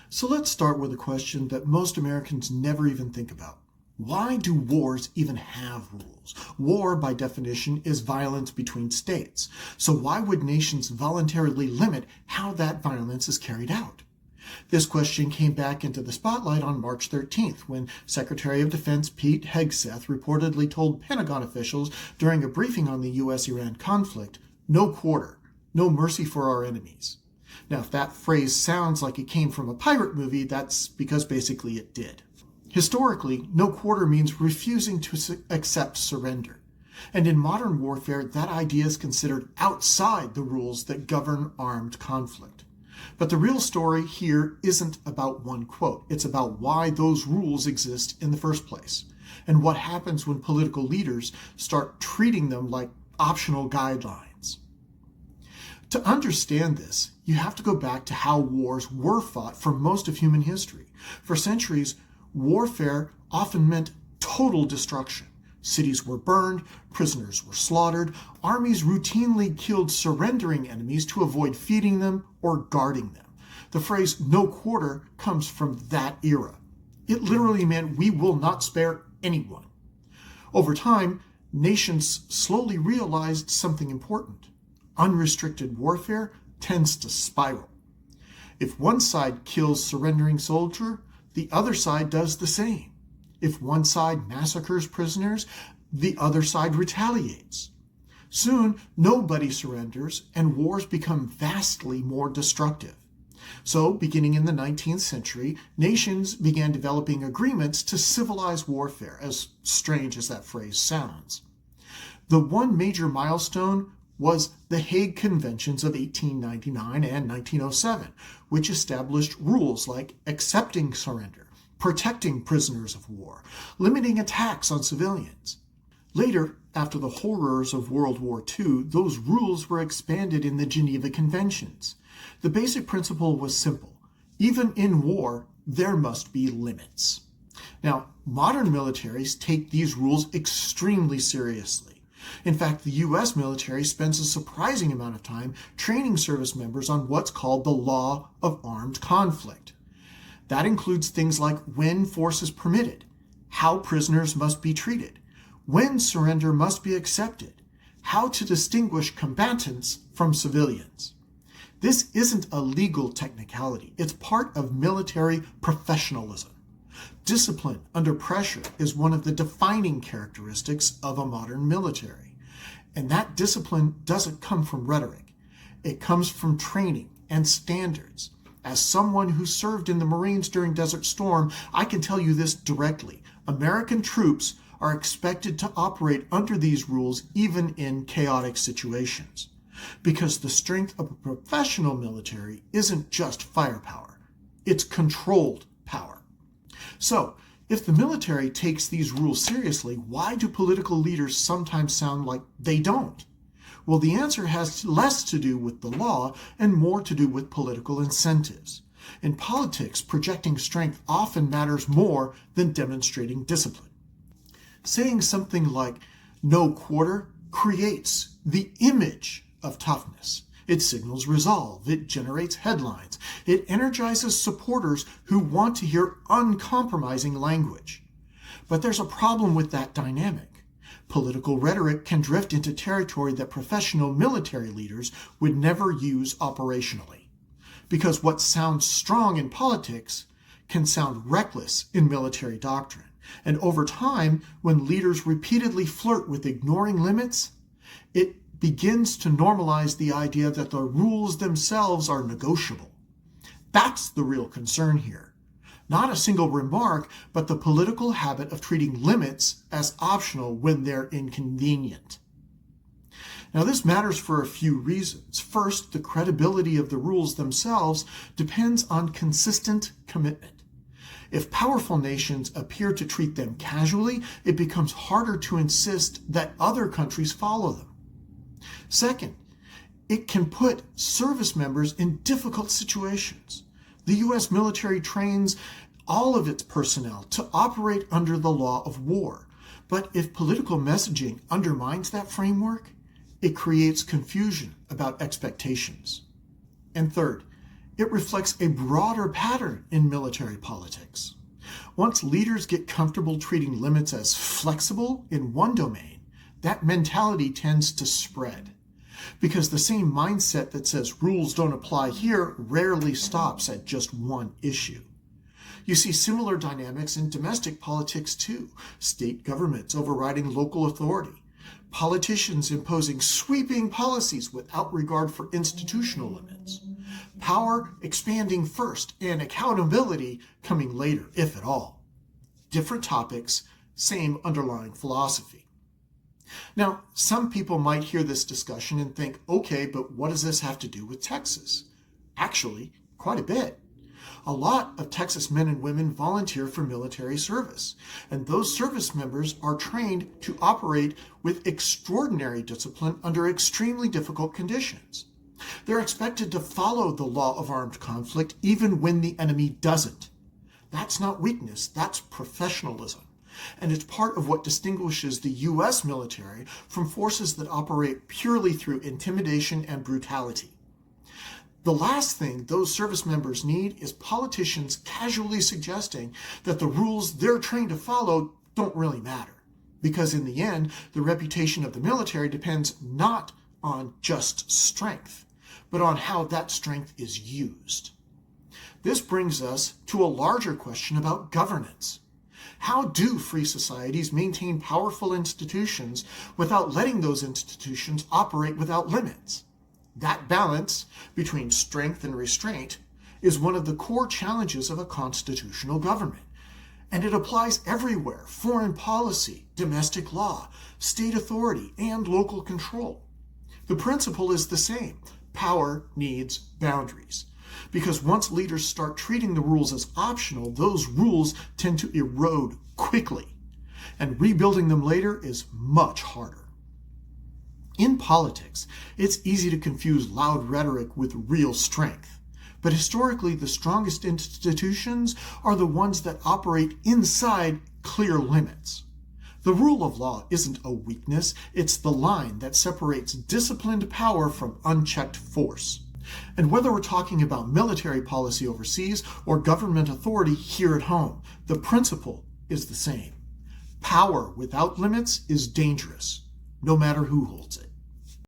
So let's start with a question that most Americans never even think about. Why do wars even have rules? War, by definition, is violence between states. So why would nations voluntarily limit how that violence is carried out? This question came back into the spotlight on March 13th when Secretary of Defense Pete Hegseth reportedly told Pentagon officials during a briefing on the U.S.-Iran conflict, "No quarter, no mercy for our enemies." Now, if that phrase sounds like it came from a pirate movie, that's because basically it did. Historically, no quarter means refusing to accept surrender. And in modern warfare, that idea is considered outside the rules that govern armed conflict. But the real story here isn't about one quote. It's about why those rules exist in the first place, and what happens when political leaders start treating them like optional guidelines. To understand this, you have to go back to how wars were fought for most of human history. For centuries, warfare often meant total destruction. Cities were burned, prisoners were slaughtered, armies routinely killed surrendering enemies to avoid feeding them or guarding them. The phrase "no quarter" comes from that era. It literally meant we will not spare anyone. Over time, nations slowly realized something important. Unrestricted warfare tends to spiral. If one side kills surrendering soldier, the other side does the same. If one side massacres prisoners, the other side retaliates. Soon, nobody surrenders, and wars become vastly more destructive. So, beginning in the 19th century, nations began developing agreements to civilize warfare, as strange as that phrase sounds. The one major milestone was the Hague Conventions of 1899 and 1907, which established rules like accepting surrender, protecting prisoners of war, limiting attacks on civilians. Later, after the horrors of World War II, those rules were expanded in the Geneva Conventions. The basic principle was simple. Even in war, there must be limits. Now, modern militaries take these rules extremely seriously. In fact, the U.S. military spends a surprising amount of time training service members on what's called the law of armed conflict. That includes things like when force is permitted, how prisoners must be treated, when surrender must be accepted, how to distinguish combatants from civilians. This isn't a legal technicality. It's part of military professionalism. Discipline under pressure is one of the defining characteristics of a modern military. And that discipline doesn't come from rhetoric. It comes from training and standards. As someone who served in the Marines during Desert Storm, I can tell you this directly. American troops are expected to operate under these rules even in chaotic situations. Because the strength of a professional military isn't just firepower. It's controlled power. So, if the military takes these rules seriously, why do political leaders sometimes sound like they don't? Well, the answer has less to do with the law and more to do with political incentives. In politics, projecting strength often matters more than demonstrating discipline. Saying something like "no quarter" creates the image of toughness. It signals resolve. It generates headlines. It energizes supporters who want to hear uncompromising language. But there's a problem with that dynamic. Political rhetoric can drift into territory that professional military leaders would never use operationally. Because what sounds strong in politics can sound reckless in military doctrine. And over time, when leaders repeatedly flirt with ignoring limits, it begins to normalize the idea that the rules themselves are negotiable. That's the real concern here. Not a single remark, but the political habit of treating limits as optional when they're inconvenient. Now, this matters for a few reasons. First, the credibility of the rules themselves depends on consistent commitment. If powerful nations appear to treat them casually, it becomes harder to insist that other countries follow them. Second, it can put service members in difficult situations. The U.S. military trains all of its personnel to operate under the law of war. But if political messaging undermines that framework, it creates confusion about expectations. And third, It reflects a broader pattern in military politics. Once leaders get comfortable treating limits as flexible in one domain, that mentality tends to spread. Because the same mindset that says rules don't apply here rarely stops at just one issue. You see similar dynamics in domestic politics too. State governments overriding local authority. Politicians imposing sweeping policies without regard for institutional limits. Power expanding first and accountability coming later, if at all. Different topics, same underlying philosophy. Now, some people might hear this discussion and think, okay, but what does this have to do with Texas? Actually, quite a bit. A lot of Texas men and women volunteer for military service, and those service members are trained to operate with extraordinary discipline under extremely difficult conditions. They're expected to follow the law of armed conflict even when the enemy doesn't. That's not weakness, that's professionalism. And it's part of what distinguishes the U.S. military from forces that operate purely through intimidation and brutality. The last thing those service members need is politicians casually suggesting that the rules they're trained to follow don't really matter. Because in the end, the reputation of the military depends not on just strength, but on how that strength is used. This brings us to a larger question about governance. How do free societies maintain powerful institutions without letting those institutions operate without limits? That balance between strength and restraint is one of the core challenges of a constitutional government. And it applies everywhere: foreign policy, domestic law, state authority, and local control. The principle is the same. Power needs boundaries. Because once leaders start treating the rules as optional, those rules tend to erode quickly. And rebuilding them later is much harder. In politics, it's easy to confuse loud rhetoric with real strength. But historically, the strongest institutions are the ones that operate inside clear limits. The rule of law isn't a weakness, it's the line that separates disciplined power from unchecked force. And whether we're talking about military policy overseas or government authority here at home, the principle is the same. Power without limits is dangerous, no matter who holds it.